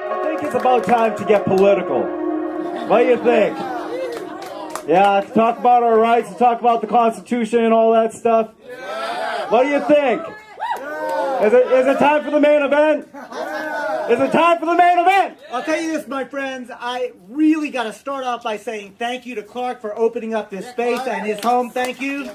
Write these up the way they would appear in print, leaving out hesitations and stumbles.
I think it's about time to get political. What do you think? Yeah, to talk about our rights, to talk about the Constitution and all that stuff. What do you think? Is it time for the main event? Is it time for the main event? I'll tell you this, my friends. I really got to start off by saying thank you to Clark for opening up this space and his home. Thank you.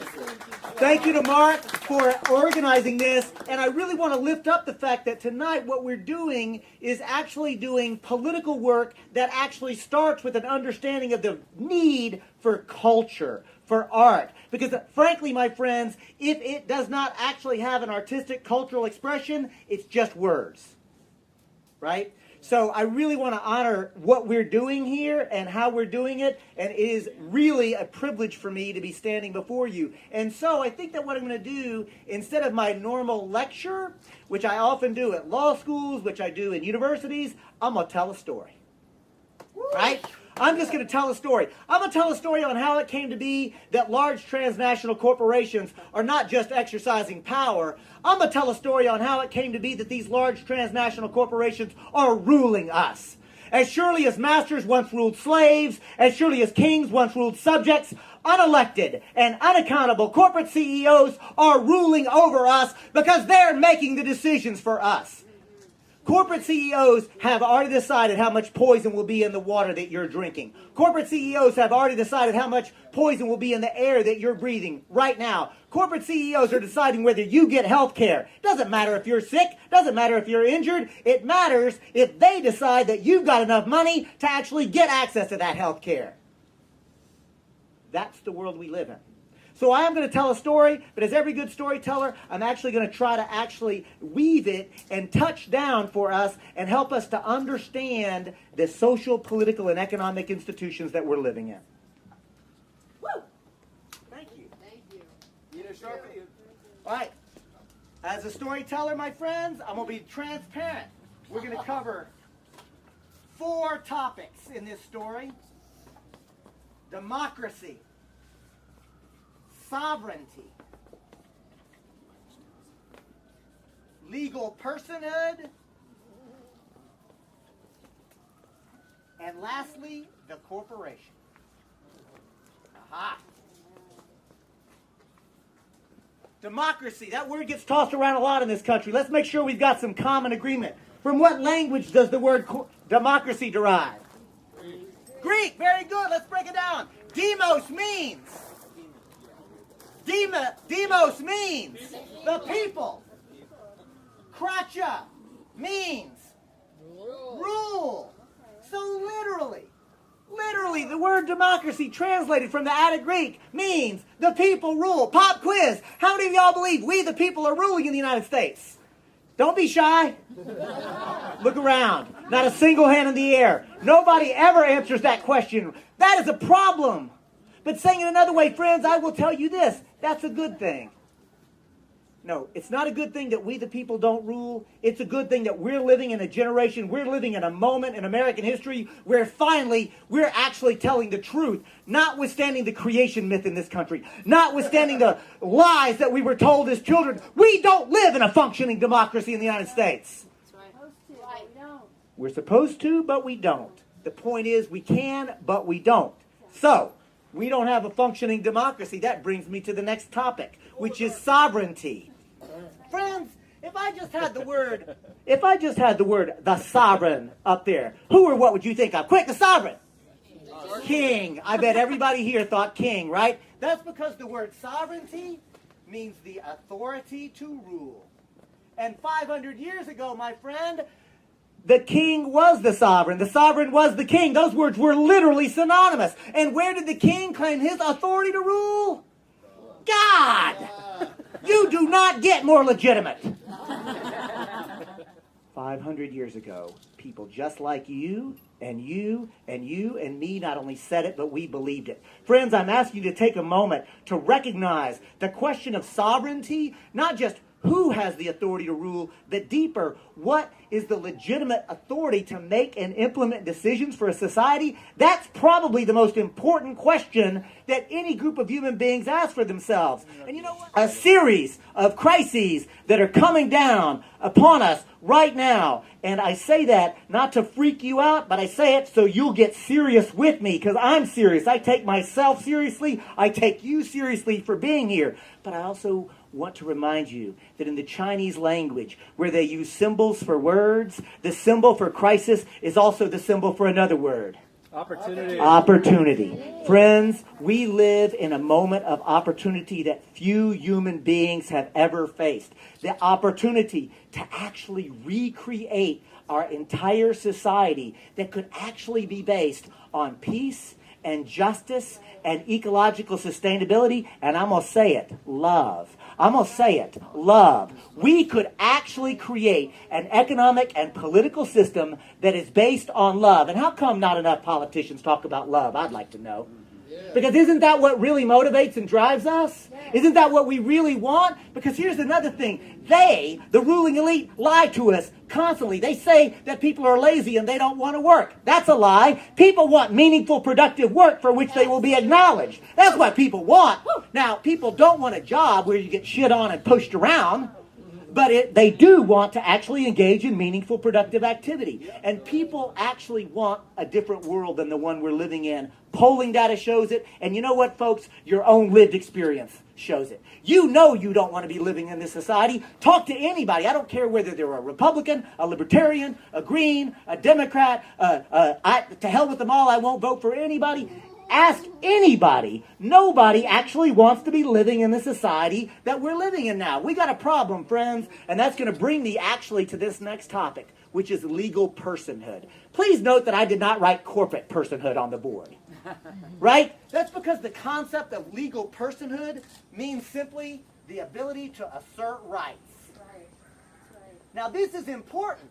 Thank you to Mark for organizing this. And I really want to lift up the fact that tonight what we're doing is actually doing political work that actually starts with an understanding of the need for culture, for art. Because frankly, my friends, if it does not actually have an artistic cultural expression, it's just words. Right? So I really want to honor what we're doing here and how we're doing it, and it is really a privilege for me to be standing before you. And so I think that what I'm going to do, instead of my normal lecture, which I often do at law schools, which I do in universities, I'm going to tell a story. Right? I'm just going to tell a story. I'm going to tell a story on how it came to be that large transnational corporations are not just exercising power. I'm going to tell a story on how it came to be that these large transnational corporations are ruling us. As surely as masters once ruled slaves, as surely as kings once ruled subjects, unelected and unaccountable corporate CEOs are ruling over us because they're making the decisions for us. Corporate CEOs have already decided how much poison will be in the water that you're drinking. Corporate CEOs have already decided how much poison will be in the air that you're breathing right now. Corporate CEOs are deciding whether you get health care. Doesn't matter if you're sick. Doesn't matter if you're injured. It matters if they decide that you've got enough money to actually get access to that health care. That's the world we live in. So I am going to tell a story, but as every good storyteller, I'm actually going to try to actually weave it and touch down for us and help us to understand the social, political, and economic institutions that we're living in. Woo! Thank you. Thank you. All right. As a storyteller, my friends, I'm going to be transparent. We're going to cover 4 topics in this story. Democracy. Sovereignty, legal personhood, and lastly, the corporation. Aha. Democracy, that word gets tossed around a lot in this country. Let's make sure we've got some common agreement. From what language does the word democracy derive? Greek, very good. Let's break it down. Demos means the people. Kratia means rule. So literally, the word democracy translated from the Attic Greek means the people rule. Pop quiz. How many of y'all believe we the people are ruling in the United States? Don't be shy. Look around. Not a single hand in the air. Nobody ever answers that question. That is a problem. But saying it another way, friends, I will tell you this. That's a good thing. No, it's not a good thing that we the people don't rule. It's a good thing that we're living in a generation, we're living in a moment in American history where finally we're actually telling the truth, notwithstanding the creation myth in this country, notwithstanding the lies that we were told as children. We don't live in a functioning democracy in the United States. We're supposed to, but we don't. The point is we can, but we don't. So, we don't have a functioning democracy. That brings me to the next topic, which is sovereignty. Friends, if I just had the word the sovereign up there, who or what would you think of? Quick, the sovereign. King. I bet everybody here thought king, right? That's because the word sovereignty means the authority to rule. And 500 years ago, my friend, the king was the sovereign. The sovereign was the king. Those words were literally synonymous. And where did the king claim his authority to rule? God! You do not get more legitimate. 500 years ago, people just like you and you and you and me not only said it, but we believed it. Friends, I'm asking you to take a moment to recognize the question of sovereignty, not just who has the authority to rule, but deeper, what is the legitimate authority to make and implement decisions for a society? That's probably the most important question that any group of human beings ask for themselves. And you know what? A series of crises that are coming down upon us right now. And I say that not to freak you out, but I say it so you'll get serious with me, because I'm serious. I take myself seriously. I take you seriously for being here. But I also want to remind you that in the Chinese language, where they use symbols for words, the symbol for crisis is also the symbol for another word. Opportunity. Opportunity. Friends, we live in a moment of opportunity that few human beings have ever faced. The opportunity to actually recreate our entire society that could actually be based on peace and justice and ecological sustainability, and I'm going to say it, love. I'm going to say it, love. We could actually create an economic and political system that is based on love. And how come not enough politicians talk about love? I'd like to know. Because isn't that what really motivates and drives us? Isn't that what we really want? Because here's another thing. They, the ruling elite, lie to us constantly. They say that people are lazy and they don't want to work. That's a lie. People want meaningful, productive work for which they will be acknowledged. That's what people want. Now, people don't want a job where you get shit on and pushed around. But they do want to actually engage in meaningful, productive activity. And people actually want a different world than the one we're living in. Polling data shows it. And you know what, folks? Your own lived experience shows it. You know you don't want to be living in this society. Talk to anybody. I don't care whether they're a Republican, a Libertarian, a Green, a Democrat. To hell with them all. I won't vote for anybody. Ask anybody. Nobody actually wants to be living in the society that we're living in now. We got a problem, friends, and that's going to bring me actually to this next topic, which is legal personhood. Please note that I did not write corporate personhood on the board. Right? That's because the concept of legal personhood means simply the ability to assert rights. Now, this is important.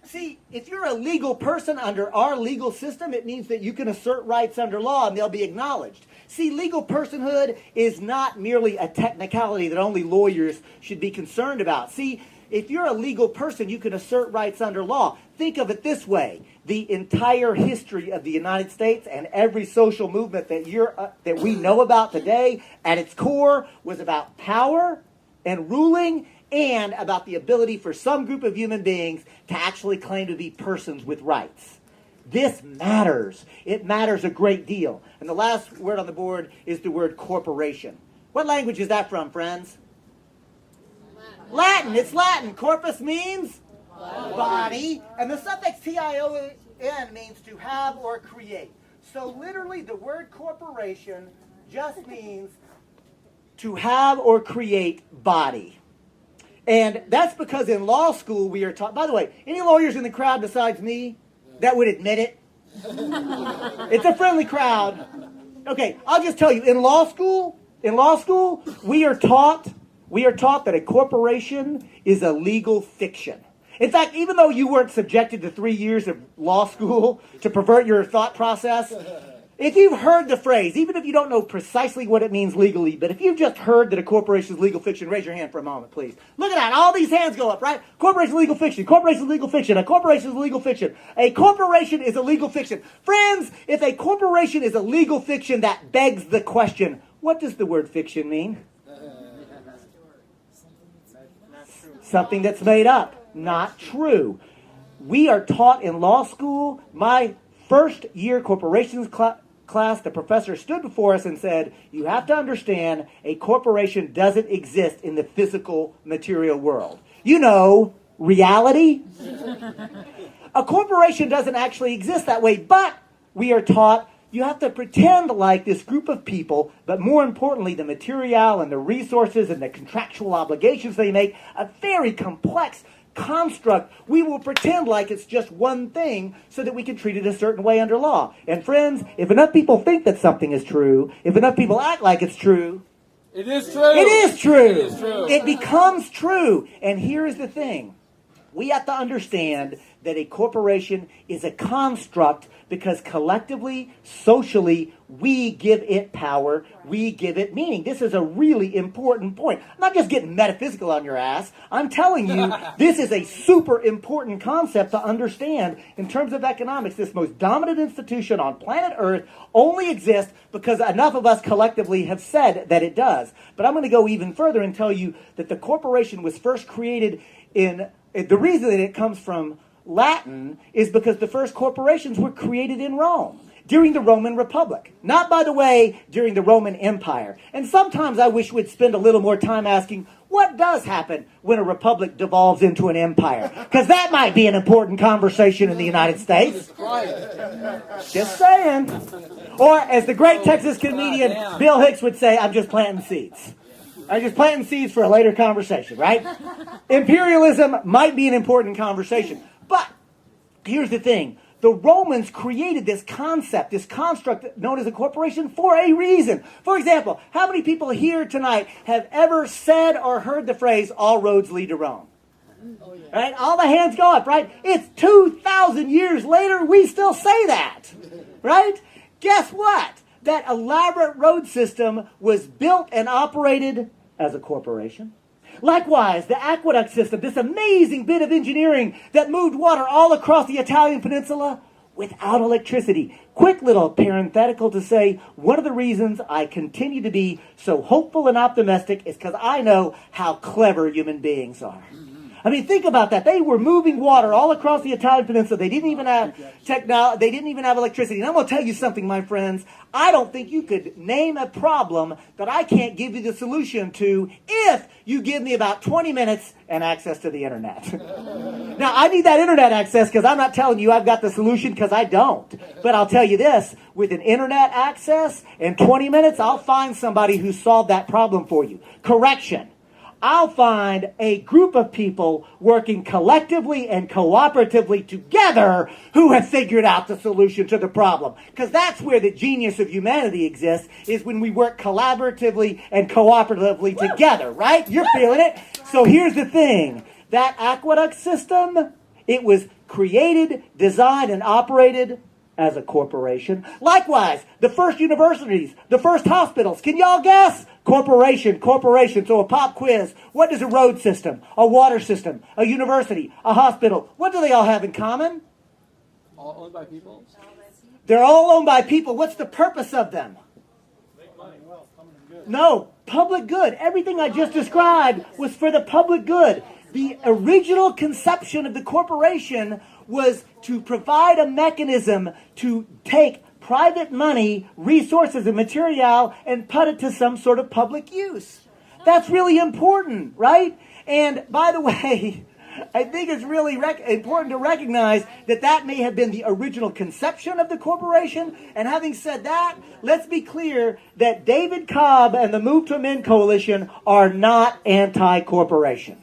See, if you're a legal person under our legal system, it means that you can assert rights under law and they'll be acknowledged. See, legal personhood is not merely a technicality that only lawyers should be concerned about. See, if you're a legal person, you can assert rights under law. Think of it this way. The entire history of the United States and every social movement that we know about today, at its core, was about power and ruling and about the ability for some group of human beings to actually claim to be persons with rights. This matters. It matters a great deal. And the last word on the board is the word corporation. What language is that from, friends? Latin. It's Latin. Corpus means body. And the suffix tion means to have or create. So literally the word corporation just means to have or create body. And that's because in law school we are taught, by the way, any lawyers in the crowd besides me that would admit it? It's a friendly crowd. Okay, I'll just tell you, in law school, we are taught that a corporation is a legal fiction. In fact, even though you weren't subjected to 3 years of law school to pervert your thought process, if you've heard the phrase, even if you don't know precisely what it means legally, but if you've just heard that a corporation is legal fiction, raise your hand for a moment, please. Look at that. All these hands go up, right? Corporation is legal fiction. Corporation is legal fiction. A corporation is legal fiction. A corporation is a legal fiction. Friends, if a corporation is a legal fiction, that begs the question, what does the word fiction mean? Something that's made up. Not true. We are taught in law school, my first year corporations class, the professor stood before us and said, you have to understand a corporation doesn't exist in the physical material world. You know, reality. A corporation doesn't actually exist that way, but we are taught you have to pretend like this group of people, but more importantly, the material and the resources and the contractual obligations they make, a very complex construct. We will pretend like it's just one thing so that we can treat it a certain way under law. And friends, if enough people think that something is true, if enough people act like it's true, it is true. It is true. It is true. It becomes true. And here is the thing. we have to understand that a corporation is a construct because collectively, socially, we give it power, we give it meaning. This is a really important point. I'm not just getting metaphysical on your ass. I'm telling you, this is a super important concept to understand in terms of economics. This most dominant institution on planet Earth only exists because enough of us collectively have said that it does. But I'm going to go even further and tell you that the corporation was first created the reason that it comes from Latin is because the first corporations were created in Rome during the Roman Republic. Not, by the way, during the Roman Empire. And sometimes I wish we'd spend a little more time asking, what does happen when a republic devolves into an empire? Because that might be an important conversation in the United States. Just saying. Or, as the great Texas comedian Bill Hicks would say, I'm just planting seeds. I'm just planting seeds for a later conversation, right? Imperialism might be an important conversation. But here's the thing. The Romans created this concept, this construct known as a corporation for a reason. For example, how many people here tonight have ever said or heard the phrase, all roads lead to Rome? Right? All the hands go up, right? It's 2,000 years later, we still say that. Right? Guess what? That elaborate road system was built and operated as a corporation. Likewise, the aqueduct system, this amazing bit of engineering that moved water all across the Italian peninsula without electricity. Quick little parenthetical to say, one of the reasons I continue to be so hopeful and optimistic is because I know how clever human beings are. I mean, think about that. They were moving water all across the Italian peninsula. They didn't even have technology. They didn't even have electricity. And I'm going to tell you something, my friends. I don't think you could name a problem that I can't give you the solution to if you give me about 20 minutes and access to the internet. Now, I need that internet access because I'm not telling you I've got the solution because I don't. But I'll tell you this. With an internet access and 20 minutes, I'll find somebody who solved that problem for you. Correction. I'll find a group of people working collectively and cooperatively together who have figured out the solution to the problem. Because that's where the genius of humanity exists, is when we work collaboratively and cooperatively together, right? You're feeling it? So here's the thing. That aqueduct system, it was created, designed, and operated as a corporation. Likewise, the first universities, the first hospitals. Can y'all guess? Corporation. So a pop quiz. What is a road system? A water system? A university? A hospital? What do they all have in common? All owned by people? They're all owned by people. What's the purpose of them? Make money, wealth, common good. No, public good. Everything I just described was for the public good. The original conception of the corporation was to provide a mechanism to take private money, resources, and material and put it to some sort of public use. That's really important, right? And by the way, I think it's really important to recognize that that may have been the original conception of the corporation. And having said that, let's be clear that David Cobb and the Move to Men Coalition are not anti-corporation.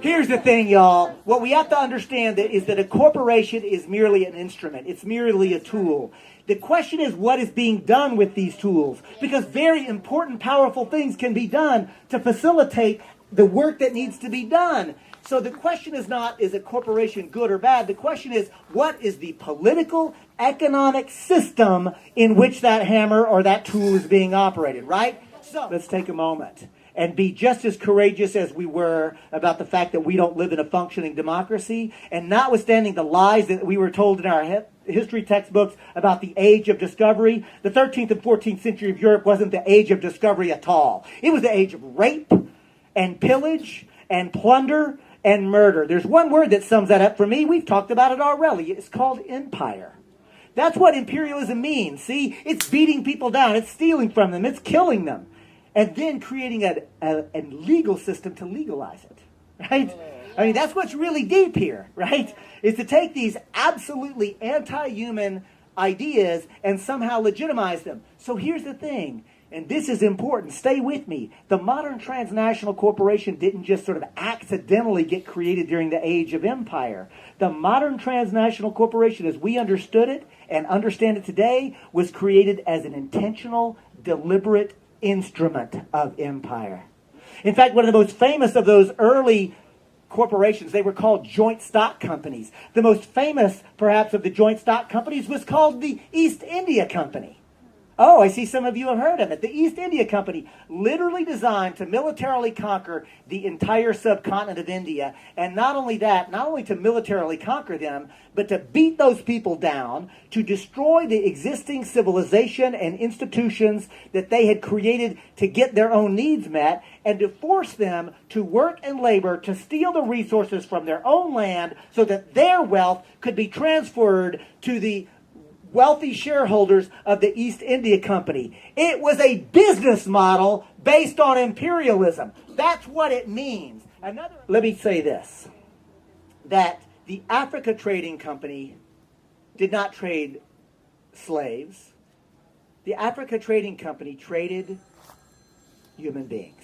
Here's the thing, y'all. What we have to understand is that a corporation is merely an instrument. It's merely a tool. The question is what is being done with these tools. Because very important, powerful things can be done to facilitate the work that needs to be done. So the question is not, is a corporation good or bad? The question is, what is the political, economic system in which that hammer or that tool is being operated, right? So let's take a moment and be just as courageous as we were about the fact that we don't live in a functioning democracy. And notwithstanding the lies that we were told in our history textbooks about the age of discovery, the 13th and 14th century of Europe wasn't the age of discovery at all. It was the age of rape and pillage and plunder and murder. There's one word that sums that up for me. We've talked about it already. It's called empire. That's what imperialism means. See, it's beating people down. It's stealing from them. It's killing them. And then creating a legal system to legalize it, right? I mean, that's what's really deep here, right? Is to take these absolutely anti-human ideas and somehow legitimize them. So here's the thing, and this is important. Stay with me. The modern transnational corporation didn't just sort of accidentally get created during the age of empire. The modern transnational corporation, as we understood it and understand it today, was created as an intentional, deliberate instrument of empire. In fact, one of the most famous of those early corporations. They were called joint stock companies. The most famous, perhaps, of the joint stock companies was called the East India Company. Oh, I see some of you have heard of it. The East India Company, literally designed to militarily conquer the entire subcontinent of India. And not only that, not only to militarily conquer them, but to beat those people down, to destroy the existing civilization and institutions that they had created to get their own needs met, and to force them to work and labor to steal the resources from their own land so that their wealth could be transferred to the wealthy shareholders of the East India Company. It was a business model based on imperialism. That's what it means. Let me say this, that the Africa Trading Company did not trade slaves. The Africa Trading Company traded human beings.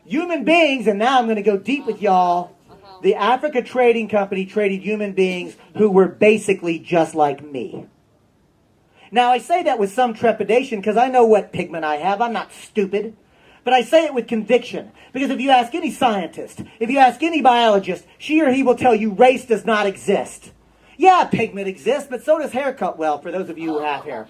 Human beings, and now I'm going to go deep with y'all. The Africa Trading Company traded human beings who were basically just like me. Now, I say that with some trepidation because I know what pigment I have. I'm not stupid. But I say it with conviction. Because if you ask any scientist, if you ask any biologist, she or he will tell you race does not exist. Yeah, pigment exists, but so does haircut well, for those of you who have hair.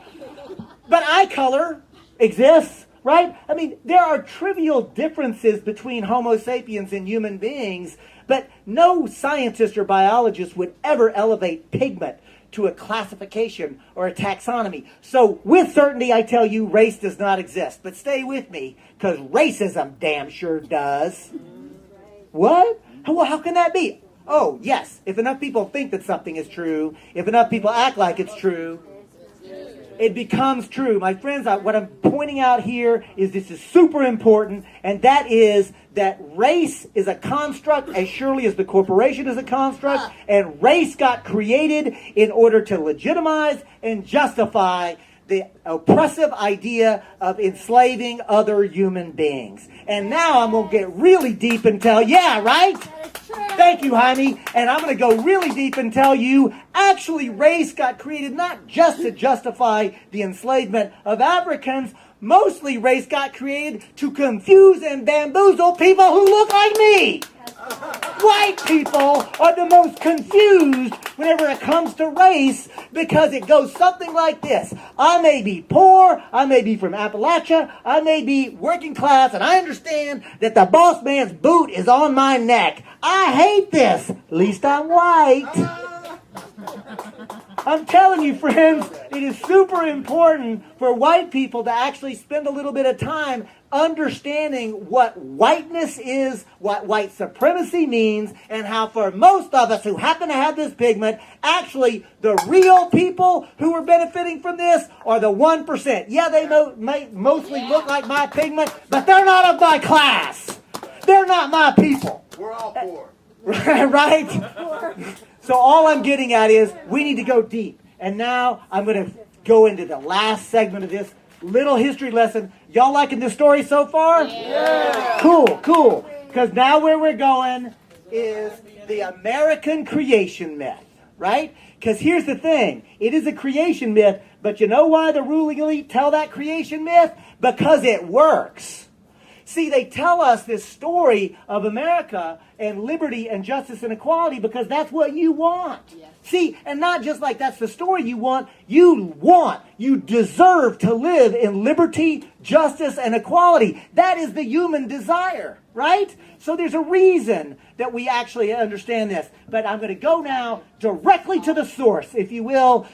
But eye color exists, right? I mean, there are trivial differences between Homo sapiens and human beings, but no scientist or biologist would ever elevate pigment to a classification or a taxonomy. So with certainty I tell you race does not exist. But stay with me, because racism damn sure does. What? Well, how can that be? Oh, yes, if enough people think that something is true, if enough people act like it's true, it becomes true. My friends, what I'm pointing out here is this is super important, and that is that race is a construct as surely as the corporation is a construct, and race got created in order to legitimize and justify the oppressive idea of enslaving other human beings. And now I'm going to get really deep and tell, yeah, right? Thank you, Jaime. And I'm going to go really deep and tell you, actually, race got created not just to justify the enslavement of Africans. Mostly race got created to confuse and bamboozle people who look like me. White people are the most confused whenever it comes to race because it goes something like this. I may be poor, I may be from Appalachia, I may be working class, and I understand that the boss man's boot is on my neck. I hate this. At least I'm white. I'm telling you, friends, it is super important for white people to actually spend a little bit of time understanding what whiteness is, what white supremacy means, and how for most of us who happen to have this pigment, actually the real people who are benefiting from this are the 1%. Yeah, they may mostly look like my pigment, but they're not of my class. They're not my people. We're all poor. Right? So all I'm getting at is we need to go deep. And now I'm going to go into the last segment of this little history lesson. Y'all liking this story so far? Yeah. Cool. Because now where we're going is the American creation myth, right? Because here's the thing. It is a creation myth, but you know why the ruling elite tell that creation myth? Because it works. See, they tell us this story of America and liberty and justice and equality because that's what you want. Yes. See, and not just like that's the story you want, you deserve to live in liberty, justice, and equality. That is the human desire, right? So there's a reason that we actually understand this. But I'm going to go now directly to the source, if you will.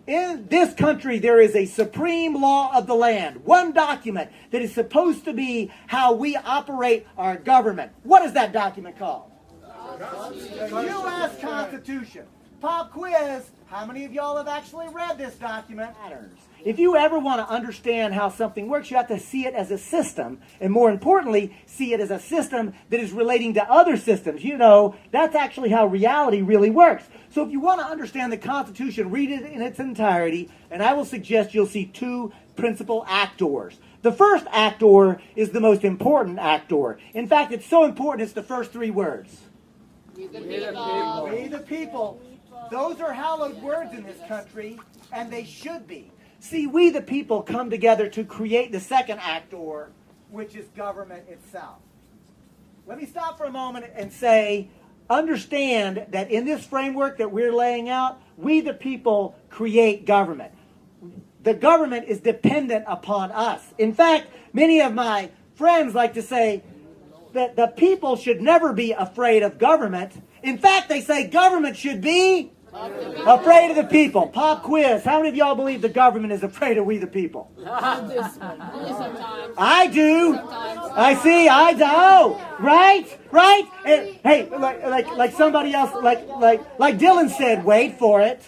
In this country, there is a supreme law of the land, one document that is supposed to be how we operate our government. What is that document called? The U.S. Constitution. Pop quiz. How many of y'all have actually read this document? If you ever want to understand how something works, you have to see it as a system, and more importantly, see it as a system that is relating to other systems. You know, that's actually how reality really works. So if you want to understand the Constitution, read it in its entirety, and I will suggest you'll see two principal actors. The first actor is the most important actor. In fact, it's so important it's the first three words. We the people. We the people. Those are hallowed words in this country, and they should be. See, we the people come together to create the second actor, which is government itself. Let me stop for a moment and say, understand that in this framework that we're laying out, we the people create government. The government is dependent upon us. In fact, many of my friends like to say that the people should never be afraid of government. In fact, they say government should be afraid of the people. Pop quiz. How many of y'all believe the government is afraid of we the people? I do. I see. I do. Right? Right? And, hey, like somebody else, like Dylan said, wait for it.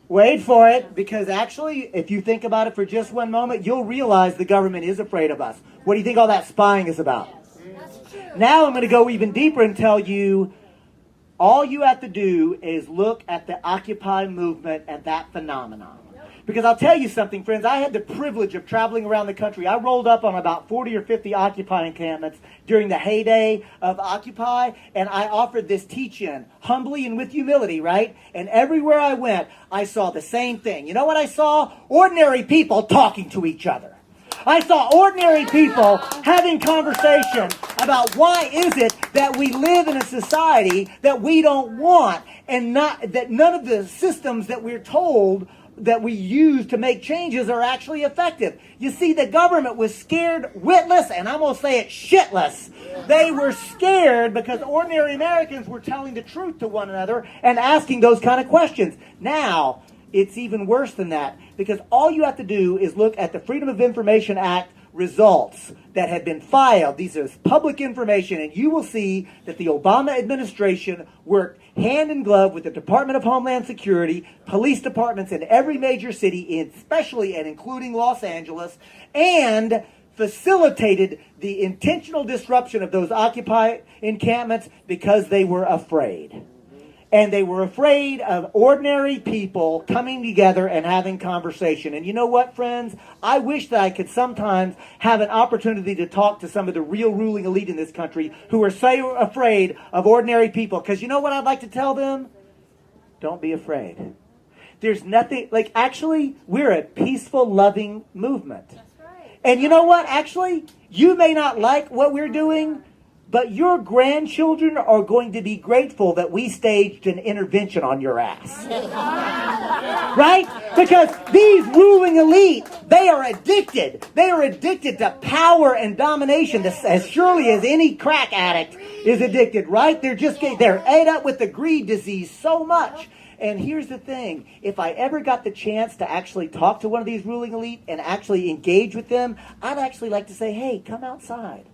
Wait for it, because actually, if you think about it for just one moment, you'll realize the government is afraid of us. What do you think all that spying is about? Now I'm going to go even deeper and tell you, all you have to do is look at the Occupy movement and that phenomenon. Because I'll tell you something, friends, I had the privilege of traveling around the country. I rolled up on about 40 or 50 Occupy encampments during the heyday of Occupy, and I offered this teach-in, humbly and with humility, right? And everywhere I went, I saw the same thing. You know what I saw? Ordinary people talking to each other. I saw ordinary people having conversation about why is it that we live in a society that we don't want, and not that none of the systems that we're told that we use to make changes are actually effective. You see, the government was scared witless, and I'm going to say it shitless. They were scared because ordinary Americans were telling the truth to one another and asking those kind of questions. Now, it's even worse than that, because all you have to do is look at the Freedom of Information Act results that have been filed. These are public information, and you will see that the Obama administration worked hand in glove with the Department of Homeland Security, police departments in every major city, especially and including Los Angeles, and facilitated the intentional disruption of those Occupy encampments because they were afraid. And they were afraid of ordinary people coming together and having conversation. And you know what, friends? I wish that I could sometimes have an opportunity to talk to some of the real ruling elite in this country who are so afraid of ordinary people. Because you know what I'd like to tell them? Don't be afraid. There's nothing, like, actually, we're a peaceful, loving movement. That's right. And you know what? Actually, you may not like what we're doing, but your grandchildren are going to be grateful that we staged an intervention on your ass. Right? Because these ruling elite, they are addicted. They are addicted to power and domination as surely as any crack addict is addicted, right? They're ate up with the greed disease so much. And here's the thing. If I ever got the chance to actually talk to one of these ruling elite and actually engage with them, I'd actually like to say, hey, come outside.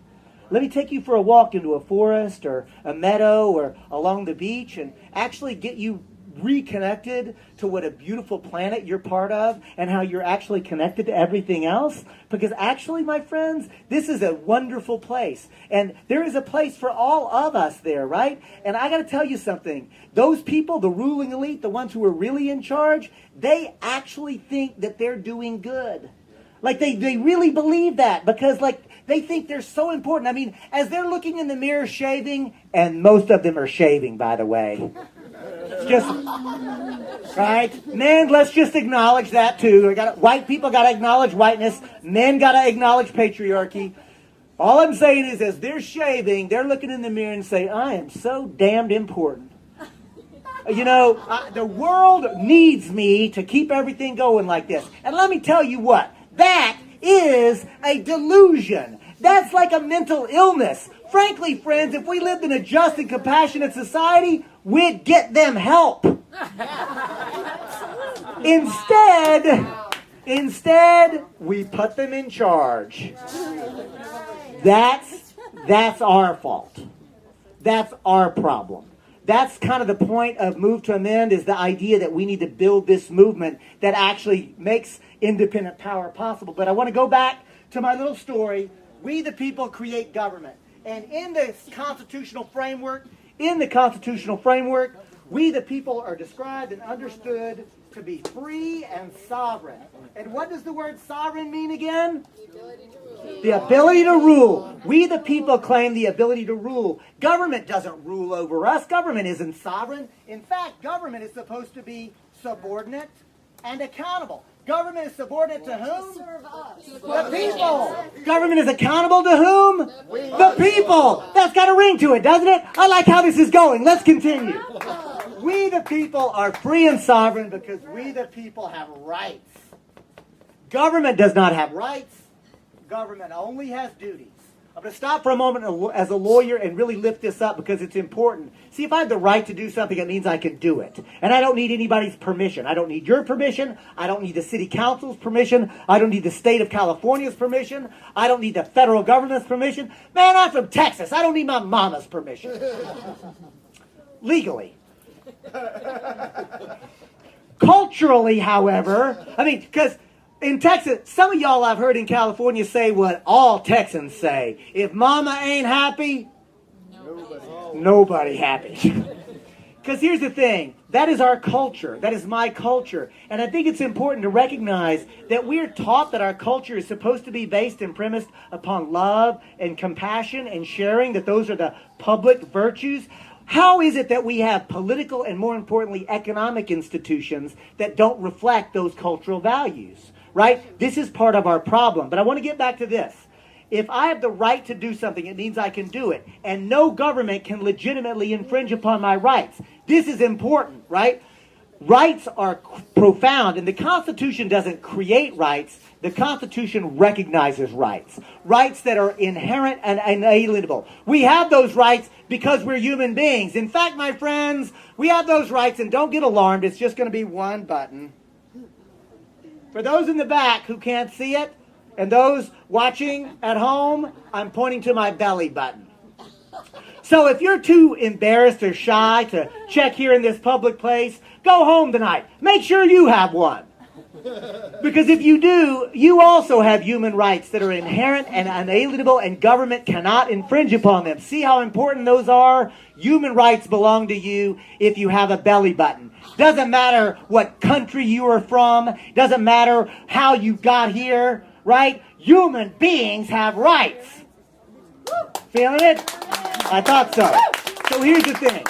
Let me take you for a walk into a forest or a meadow or along the beach and actually get you reconnected to what a beautiful planet you're part of and how you're actually connected to everything else. Because actually, my friends, this is a wonderful place. And there is a place for all of us there, right? And I got to tell you something. Those people, the ruling elite, the ones who are really in charge, they actually think that they're doing good. Like they really believe that because they think they're so important. I mean, as they're looking in the mirror shaving, and most of them are shaving, by the way. Just, right? Men, let's just acknowledge that too. White people got to acknowledge whiteness. Men got to acknowledge patriarchy. All I'm saying is as they're shaving, they're looking in the mirror and say, I am so damned important. You know, the world needs me to keep everything going like this. And let me tell you what. That is a delusion. That's like a mental illness. Frankly, friends, if we lived in a just and compassionate society, we'd get them help. Instead, we put them in charge. That's our fault. That's our problem. That's kind of the point of Move to Amend, is the idea that we need to build this movement that actually makes independent power possible. But I want to go back to my little story. We the people create government. And in the constitutional framework, we the people are described and understood to be free and sovereign. And what does the word sovereign mean again? The ability to rule. We the people claim the ability to rule. Government doesn't rule over us. Government isn't sovereign. In fact, government is supposed to be subordinate and accountable. Government is subordinate to whom? Serve us. The people. Government is accountable to whom? The people. That's got a ring to it, doesn't it? I like how this is going. Let's continue. We the people are free and sovereign because we the people have rights. Government does not have rights. Government only has duties. I'm going to stop for a moment as a lawyer and really lift this up because it's important. See, if I have the right to do something, it means I can do it. And I don't need anybody's permission. I don't need your permission. I don't need the city council's permission. I don't need the state of California's permission. I don't need the federal government's permission. Man, I'm from Texas. I don't need my mama's permission. Legally. Culturally, however, because in Texas, some of y'all I've heard in California say what all Texans say. If mama ain't happy, nobody happy. Because here's the thing. That is our culture. That is my culture. And I think it's important to recognize that we're taught that our culture is supposed to be based and premised upon love and compassion and sharing, that those are the public virtues. How is it that we have political and, more importantly, economic institutions that don't reflect those cultural values? Right? This is part of our problem. But I want to get back to this. If I have the right to do something, it means I can do it. And no government can legitimately infringe upon my rights. This is important, right? Rights are profound, and the Constitution doesn't create rights. The Constitution recognizes rights. Rights that are inherent and inalienable. We have those rights because we're human beings. In fact, my friends, we have those rights, and don't get alarmed. It's just going to be one button. For those in the back who can't see it, and those watching at home, I'm pointing to my belly button. So if you're too embarrassed or shy to check here in this public place, go home tonight. Make sure you have one. Because if you do, you also have human rights that are inherent and unalienable, and government cannot infringe upon them. See how important those are? Human rights belong to you if you have a belly button. Doesn't matter what country you are from. Doesn't matter how you got here, right? Human beings have rights. Feeling it? I thought so. So here's the thing.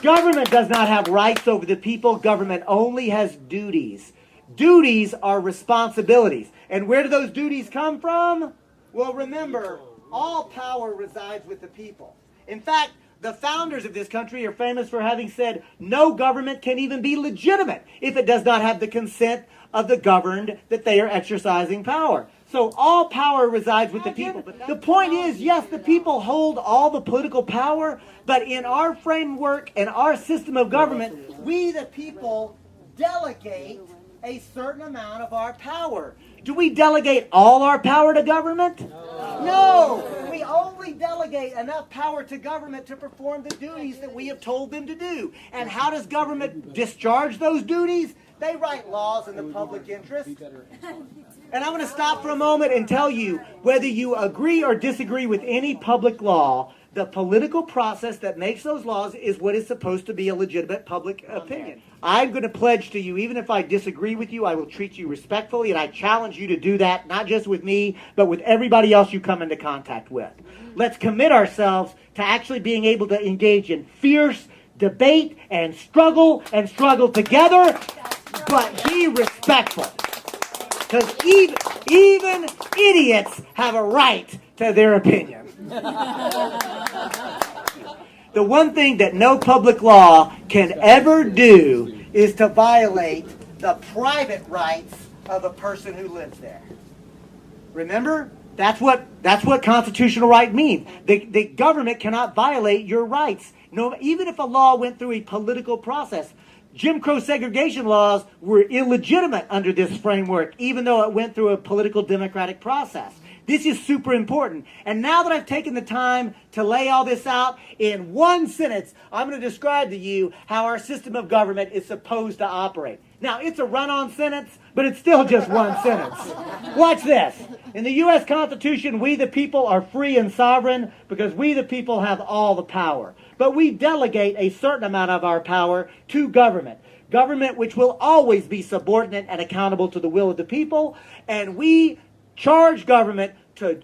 Government does not have rights over the people. Government only has duties. Duties are responsibilities. And where do those duties come from? Well, remember, all power resides with the people. In fact, the founders of this country are famous for having said, no government can even be legitimate if it does not have the consent of the governed that they are exercising power. So all power resides with the people. But the point is, yes, the people hold all the political power, but in our framework and our system of government, we the people delegate a certain amount of our power. Do we delegate all our power to government? No. We only delegate enough power to government to perform the duties that we have told them to do. And how does government discharge those duties? They write laws in the public interest. And I'm going to stop for a moment and tell you, whether you agree or disagree with any public law, the political process that makes those laws is what is supposed to be a legitimate public opinion. I'm going to pledge to you, even if I disagree with you, I will treat you respectfully, and I challenge you to do that, not just with me, but with everybody else you come into contact with. Let's commit ourselves to actually being able to engage in fierce debate and struggle together, but be respectful. Because even idiots have a right to their opinion. The one thing that no public law can ever do is to violate the private rights of a person who lives there. Remember? That's what constitutional right means. The government cannot violate your rights. No, even if a law went through a political process. Jim Crow segregation laws were illegitimate under this framework, even though it went through a political democratic process. This is super important. And now that I've taken the time to lay all this out in one sentence, I'm going to describe to you how our system of government is supposed to operate. Now, it's a run-on sentence, but it's still just one sentence. Watch this. In the U.S. Constitution, we the people are free and sovereign because we the people have all the power. But we delegate a certain amount of our power to government. Government which will always be subordinate and accountable to the will of the people. And we charge government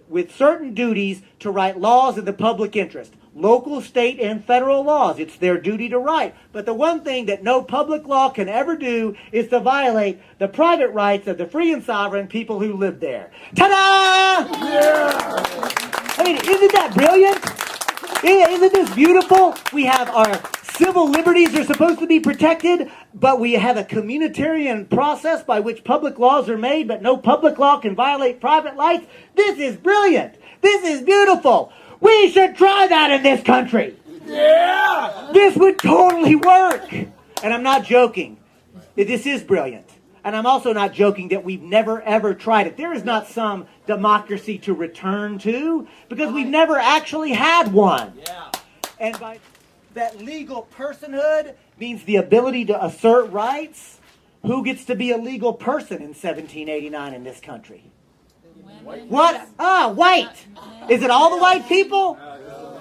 with certain duties to write laws in the public interest. local, state, and federal laws. It's their duty to write. But the one thing that no public law can ever do is to violate the private rights of the free and sovereign people who live there. Ta-da! Yeah! I mean, isn't that brilliant? Isn't this beautiful? We have our civil liberties are supposed to be protected, but we have a communitarian process by which public laws are made, but no public law can violate private rights. This is brilliant. This is beautiful. We should try that in this country. Yeah! This would totally work. And I'm not joking. This is brilliant. And I'm also not joking that we've never, ever tried it. There is not some democracy to return to because we've never actually had one. Yeah. And by that legal personhood means the ability to assert rights. Who gets to be a legal person in 1789 in this country? What? White. Is it all the white people?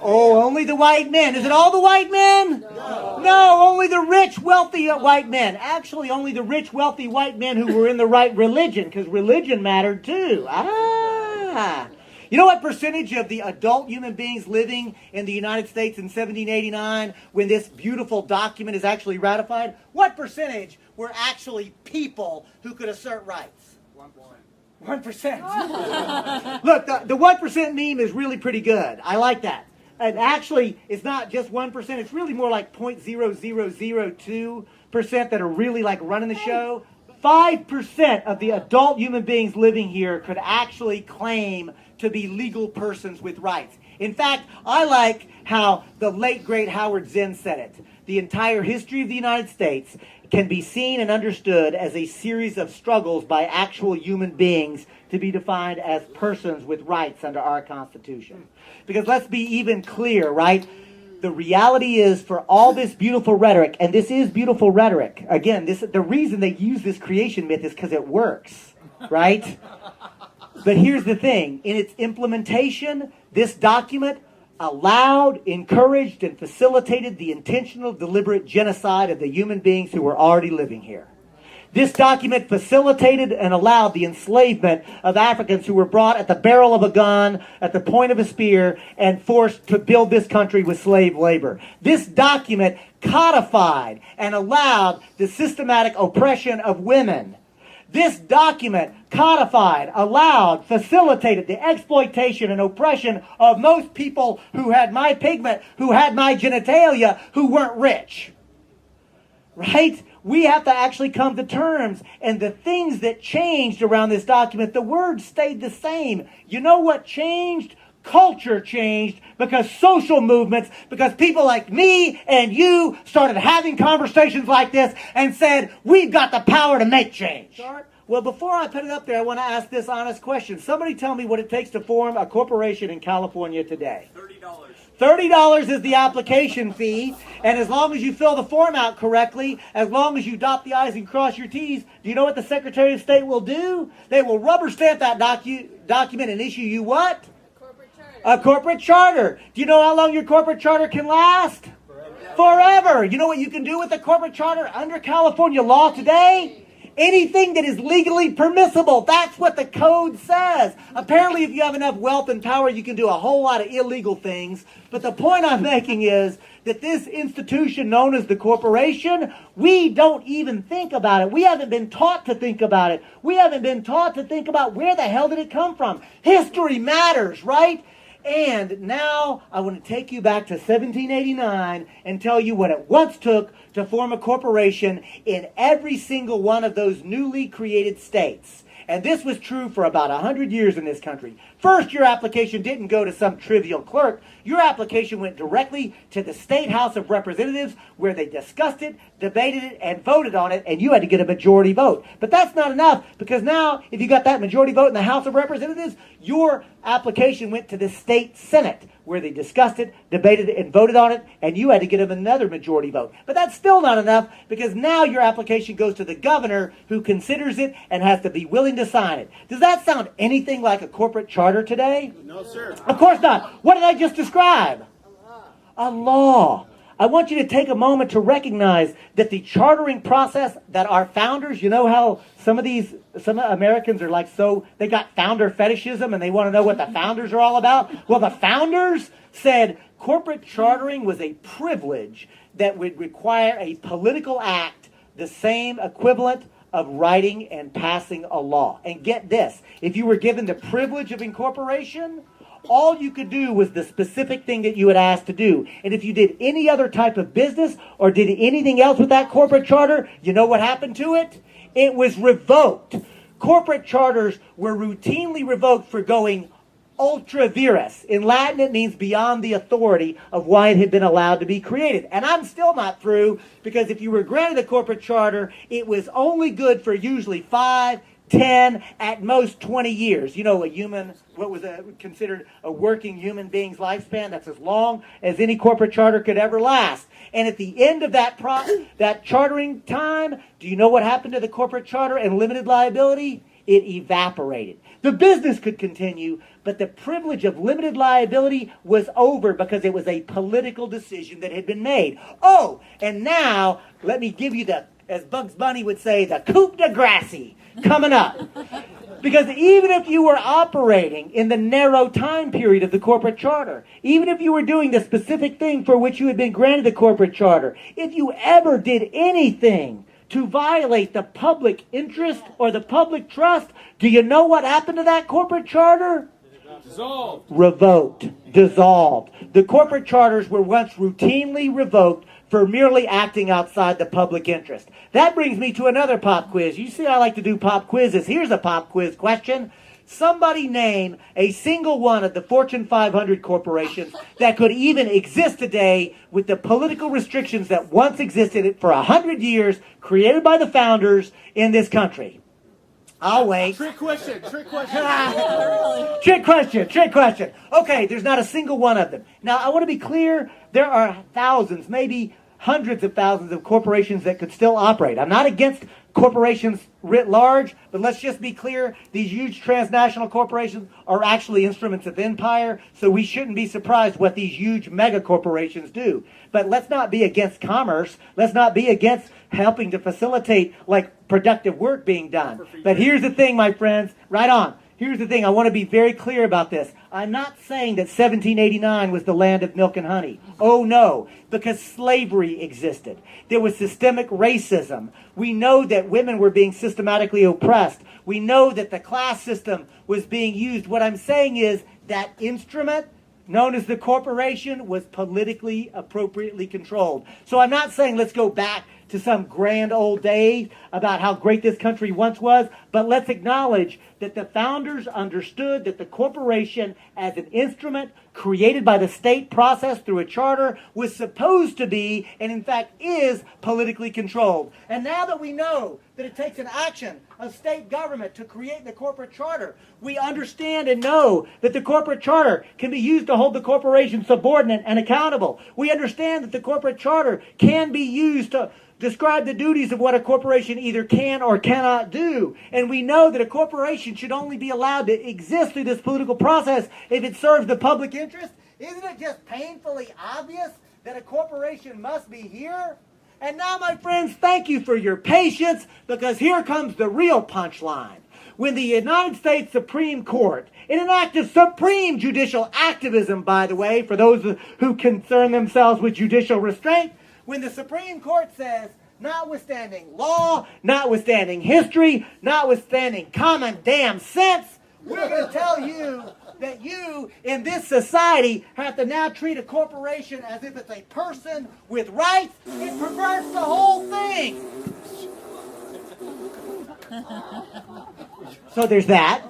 Oh, only the white men. Is it all the white men? No, only the rich, wealthy white men. Actually, only the rich, wealthy white men who were in the right religion, because religion mattered too. You know what percentage of the adult human beings living in the United States in 1789, when this beautiful document is actually ratified, what percentage were actually people who could assert rights? 1%. Look, the 1% meme is really pretty good. I like that. And actually, it's not just 1%. It's really more like 0.0002% that are really like running the show. 5% of the adult human beings living here could actually claim to be legal persons with rights. In fact, I like how the late, great Howard Zinn said it. The entire history of the United States can be seen and understood as a series of struggles by actual human beings to be defined as persons with rights under our Constitution. Because let's be even clear, right? The reality is for all this beautiful rhetoric, and this is beautiful rhetoric. Again, the reason they use this creation myth is because it works, right? But here's the thing. In its implementation, this document allowed, encouraged, and facilitated the intentional, deliberate genocide of the human beings who were already living here. This document facilitated and allowed the enslavement of Africans who were brought at the barrel of a gun, at the point of a spear, and forced to build this country with slave labor. This document codified and allowed the systematic oppression of women. This document codified, allowed, facilitated the exploitation and oppression of most people who had my pigment, who had my genitalia, who weren't rich. Right? We have to actually come to terms. And the things that changed around this document, the words stayed the same. You know what changed? Culture changed because social movements, because people like me and you started having conversations like this and said, we've got the power to make change. Well, before I put it up there, I want to ask this honest question. Somebody tell me what it takes to form a corporation in California today. $30. $30 is the application fee, and as long as you fill the form out correctly, as long as you dot the I's and cross your T's, do you know what the Secretary of State will do? They will rubber stamp that document and issue you what? A corporate charter. Do you know how long your corporate charter can last? Forever. You know what you can do with a corporate charter under California law today? Anything that is legally permissible. That's what the code says. Apparently, if you have enough wealth and power, you can do a whole lot of illegal things. But the point I'm making is that this institution known as the corporation, we don't even think about it. We haven't been taught to think about it. We haven't been taught to think about where the hell did it come from. History matters, right? And now I want to take you back to 1789 and tell you what it once took to form a corporation in every single one of those newly created states. And this was true for about 100 years in this country. First, your application didn't go to some trivial clerk. Your application went directly to the State House of Representatives where they discussed it, debated it, and voted on it, and you had to get a majority vote. But that's not enough, because now, if you got that majority vote in the House of Representatives, your application went to the State Senate where they discussed it, debated it, and voted on it, and you had to get them another majority vote. But that's still not enough, because now your application goes to the governor, who considers it and has to be willing to sign it. Does that sound anything like a corporate charter today? No, sir. Of course not. What did I just describe? A law. I want you to take a moment to recognize that the chartering process that our founders, you know how some Americans are like, so they got founder fetishism and they want to know what the founders are all about. Well, the founders said corporate chartering was a privilege that would require a political act, the same equivalent of writing and passing a law. And get this, if you were given the privilege of incorporation, all you could do was the specific thing that you had asked to do. And if you did any other type of business or did anything else with that corporate charter, you know what happened to it? It was revoked. Corporate charters were routinely revoked for going ultra vires. In Latin, it means beyond the authority of why it had been allowed to be created. And I'm still not through, because if you were granted a corporate charter, it was only good for usually 5, 10, at most 20 years. You know, what was considered a working human being's lifespan? That's as long as any corporate charter could ever last. And at the end of that chartering time, do you know what happened to the corporate charter and limited liability? It evaporated. The business could continue, but the privilege of limited liability was over because it was a political decision that had been made. Oh, and now let me give you as Bugs Bunny would say, the coup de grace coming up. Because even if you were operating in the narrow time period of the corporate charter, even if you were doing the specific thing for which you had been granted the corporate charter, if you ever did anything to violate the public interest or the public trust, do you know what happened to that corporate charter? Dissolved. Revoked. Dissolved. The corporate charters were once routinely revoked for merely acting outside the public interest. That brings me to another pop quiz. You see I like to do pop quizzes. Here's a pop quiz question. Somebody name a single one of the Fortune 500 corporations that could even exist today with the political restrictions that once existed for 100 years, created by the founders in this country. I'll wait. Trick question. Trick question. Okay, there's not a single one of them. Now, I want to be clear, there are thousands, maybe hundreds of thousands of corporations that could still operate. I'm not against corporations writ large, but let's just be clear, these huge transnational corporations are actually instruments of empire, so we shouldn't be surprised what these huge mega corporations do. But let's not be against commerce. Let's not be against helping to facilitate productive work being done. But here's the thing, my friends, right on. Here's the thing, I want to be very clear about this. I'm not saying that 1789 was the land of milk and honey. Oh no, because slavery existed. There was systemic racism. We know that women were being systematically oppressed. We know that the class system was being used. What I'm saying is that instrument known as the corporation was politically appropriately controlled. So I'm not saying let's go back to some grand old days about how great this country once was, but let's acknowledge that the founders understood that the corporation as an instrument created by the state process through a charter was supposed to be, and in fact is, politically controlled. And now that we know that it takes an action of state government to create the corporate charter, we understand and know that the corporate charter can be used to hold the corporation subordinate and accountable. We understand that the corporate charter can be used to describe the duties of what a corporation either can or cannot do. And we know that a corporation should only be allowed to exist through this political process if it serves the public interest. Isn't it just painfully obvious that a corporation must be here? And now, my friends, thank you for your patience, because here comes the real punchline. When the United States Supreme Court, in an act of supreme judicial activism, by the way, for those who concern themselves with judicial restraint, when the Supreme Court says, notwithstanding law, notwithstanding history, notwithstanding common damn sense, we're going to tell you that you, in this society, have to now treat a corporation as if it's a person with rights. It perverts the whole thing. So there's that.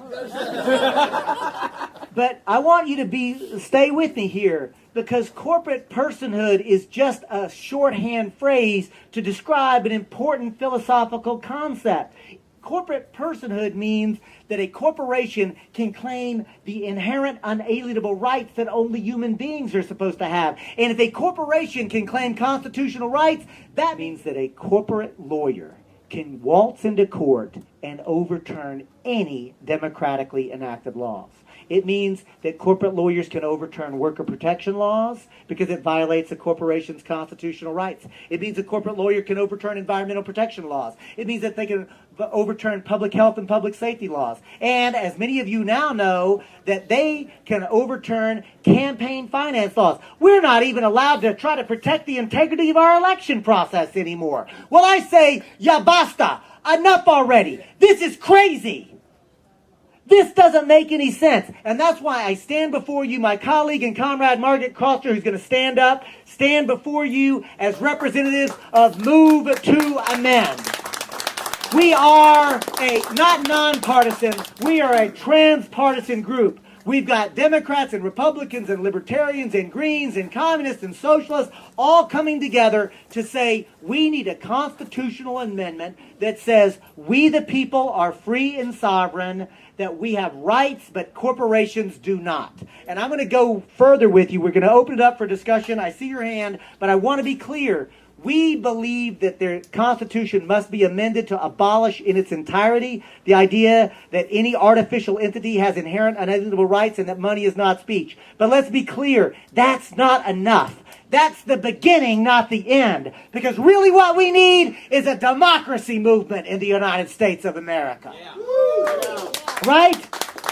But I want you to stay with me here, because corporate personhood is just a shorthand phrase to describe an important philosophical concept. Corporate personhood means that a corporation can claim the inherent unalienable rights that only human beings are supposed to have. And if a corporation can claim constitutional rights, that means that a corporate lawyer can waltz into court and overturn any democratically enacted laws. It means that corporate lawyers can overturn worker protection laws because it violates a corporation's constitutional rights. It means a corporate lawyer can overturn environmental protection laws. It means that they can overturn public health and public safety laws. And as many of you now know, that they can overturn campaign finance laws. We're not even allowed to try to protect the integrity of our election process anymore. Well, I say, ya basta. Enough already. This is crazy. This doesn't make any sense. And that's why I stand before you, my colleague and comrade Margaret Croster, who's going to stand before you as representatives of Move to Amend. We are not nonpartisan, we are a transpartisan group. We've got Democrats and Republicans and Libertarians and Greens and Communists and Socialists all coming together to say we need a constitutional amendment that says we the people are free and sovereign, that we have rights but corporations do not. And I'm going to go further with you. We're going to open it up for discussion. I see your hand, but I want to be clear. We believe that the Constitution must be amended to abolish in its entirety the idea that any artificial entity has inherent unalienable rights and that money is not speech. But let's be clear, that's not enough. That's the beginning, not the end. Because really what we need is a democracy movement in the United States of America. Yeah. Right?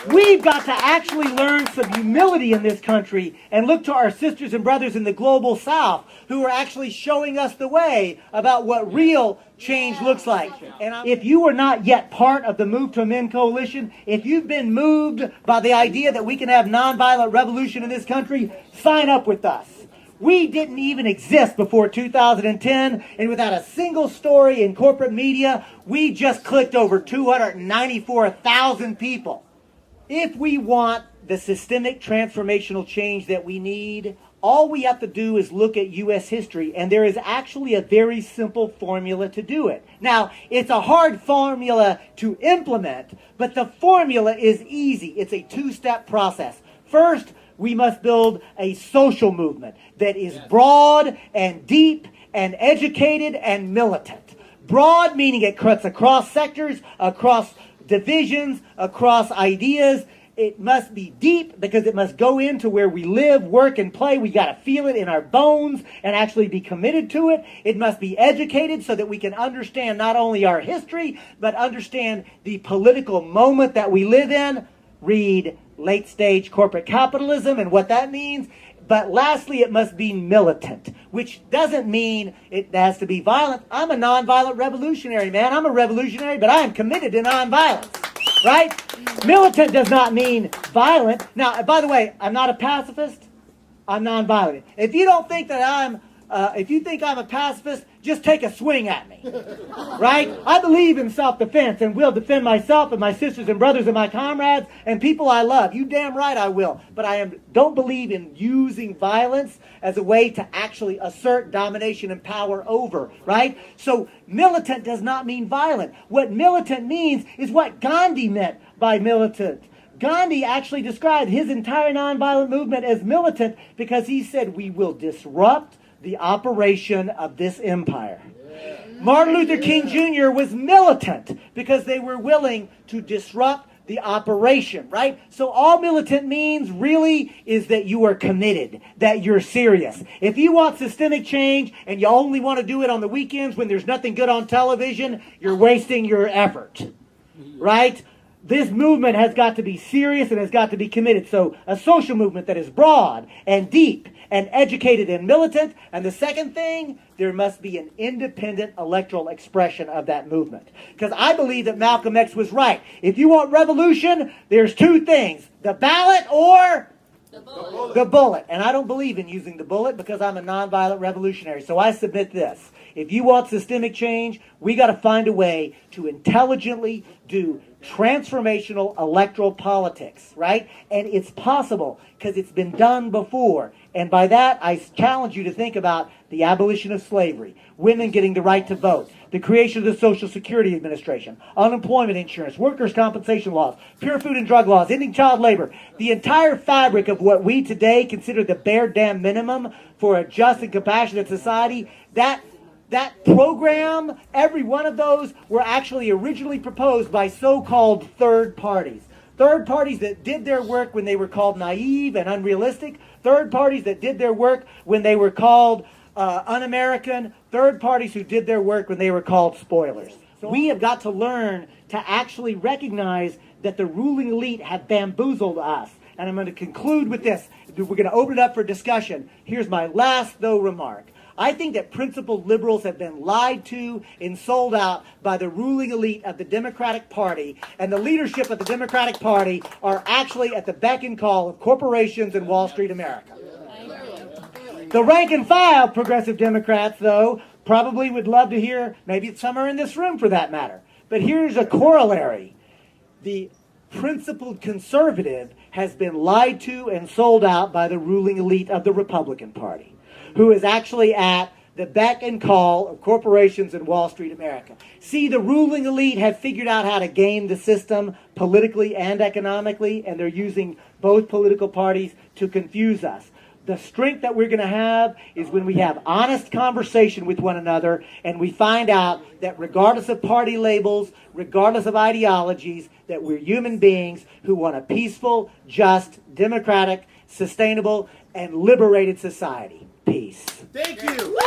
We've got to actually learn some humility in this country and look to our sisters and brothers in the global South who are actually showing us the way about what real change looks like. And if you are not yet part of the Move to Amend coalition, if you've been moved by the idea that we can have nonviolent revolution in this country, sign up with us. We didn't even exist before 2010, and without a single story in corporate media, we just clicked over 294,000 people. If we want the systemic transformational change that we need, all we have to do is look at U.S. history, and there is actually a very simple formula to do it. Now, it's a hard formula to implement, but the formula is easy. It's a two-step process. First, we must build a social movement that is broad and deep and educated and militant. Broad meaning it cuts across sectors, across divisions, across ideas. It must be deep because it must go into where we live, work, and play. We got to feel it in our bones and actually be committed to it. It must be educated so that we can understand not only our history, but understand the political moment that we live in. Read Late Stage Corporate Capitalism and what that means. But lastly, it must be militant, which doesn't mean it has to be violent. I'm a nonviolent revolutionary, man. I'm a revolutionary, but I am committed to nonviolence, right? Militant does not mean violent. Now, by the way, I'm not a pacifist. I'm nonviolent. If you don't think that if you think I'm a pacifist, just take a swing at me, right? I believe in self-defense and will defend myself and my sisters and brothers and my comrades and people I love. You damn right I will. But I don't believe in using violence as a way to actually assert domination and power over, right? So militant does not mean violent. What militant means is what Gandhi meant by militant. Gandhi actually described his entire nonviolent movement as militant because he said we will disrupt the operation of this empire. Yeah. Martin Luther King Jr. was militant because they were willing to disrupt the operation, right? So all militant means really is that you are committed, that you're serious. If you want systemic change and you only want to do it on the weekends when there's nothing good on television, you're wasting your effort, right? This movement has got to be serious and has got to be committed. So a social movement that is broad and deep and educated and militant. And the second thing, there must be an independent electoral expression of that movement. Because I believe that Malcolm X was right. If you want revolution, there's two things. The ballot or the bullet. And I don't believe in using the bullet because I'm a nonviolent revolutionary. So I submit this. If you want systemic change, we got to find a way to intelligently do transformational electoral politics, right? And it's possible because it's been done before. And by that, I challenge you to think about the abolition of slavery, women getting the right to vote, the creation of the Social Security Administration, unemployment insurance, workers' compensation laws, pure food and drug laws, ending child labor, the entire fabric of what we today consider the bare damn minimum for a just and compassionate society. That program, every one of those were actually originally proposed by so-called third parties. third parties that did their work when they were called naive and unrealistic, third parties that did their work when they were called un-American, third parties who did their work when they were called spoilers. We have got to learn to actually recognize that the ruling elite have bamboozled us. And I'm going to conclude with this. We're going to open it up for discussion. Here's my last, though, remark. I think that principled liberals have been lied to and sold out by the ruling elite of the Democratic Party, and the leadership of the Democratic Party are actually at the beck and call of corporations in Wall Street America. The rank and file progressive Democrats, though, probably would love to hear, maybe some are in this room for that matter, but here's a corollary. The principled conservative has been lied to and sold out by the ruling elite of the Republican Party, who is actually at the beck and call of corporations in Wall Street America. See, the ruling elite have figured out how to game the system politically and economically, and they're using both political parties to confuse us. The strength that we're going to have is when we have honest conversation with one another and we find out that regardless of party labels, regardless of ideologies, that we're human beings who want a peaceful, just, democratic, sustainable, and liberated society. Peace. Thank you.